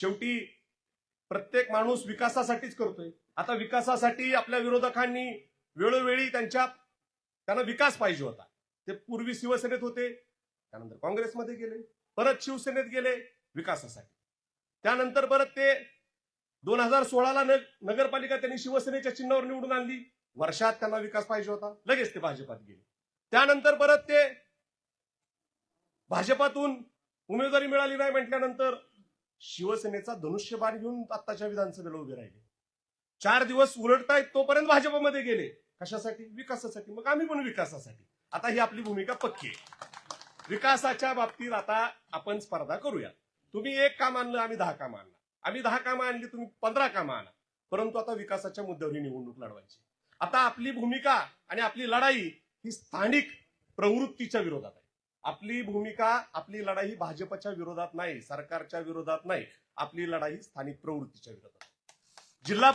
शेवटी प्रत्येक माणूस विकासासाठीच करतोय. आता विकासासाठी आपल्या विरोधकांनी वेळोवेळी त्यांना विकास पाहिजे होता. ते पूर्वी शिवसेनेत होते, त्यानंतर काँग्रेसमध्ये गेले, परत शिवसेनेत गेले विकासासाठी. त्यानंतर परत ते 2016ला नगरपालिका त्यांनी शिवसेनेच्या चिन्हावर निवडून आणली. वर्षात त्यांना विकास पाहिजे होता, लगेच ते भाजपात गेले. त्यानंतर परत ते भाजपातून उमेदवारी मिळाली नाही म्हटल्यानंतर शिवसेनेचा धनुष्यबाण घेऊन आत्ताच्या विधानसभेला उभे राहिले. 4 दिवस उलटतायत तोपर्यंत भाजपमध्ये गेले. कशासाठी? विकासासाठी. मग आम्ही पण विकासासाठी. आता ही आपली भूमिका पक्की आहे. विकासाच्या बाबतीत आता आपण स्पर्धा करूया. तुम्ही 1 काम आणलं, आम्ही 10 कामं आणलं. आम्ही 10 कामं आणली, तुम्ही 15 कामं आणा. परंतु आता विकासाच्या मुद्द्यावर ही निवडणूक लढवायची. आता आपली भूमिका आणि आपली लढाई ही स्थानिक प्रवृत्तीच्या विरोधात आहे. आपली भूमिका, आपली लढाई ही भाजपच्या विरोधात नाही, सरकारच्या विरोधात नाही. आपली लढाई स्थानिक प्रवृत्तीच्या विरोधात. जिल्हा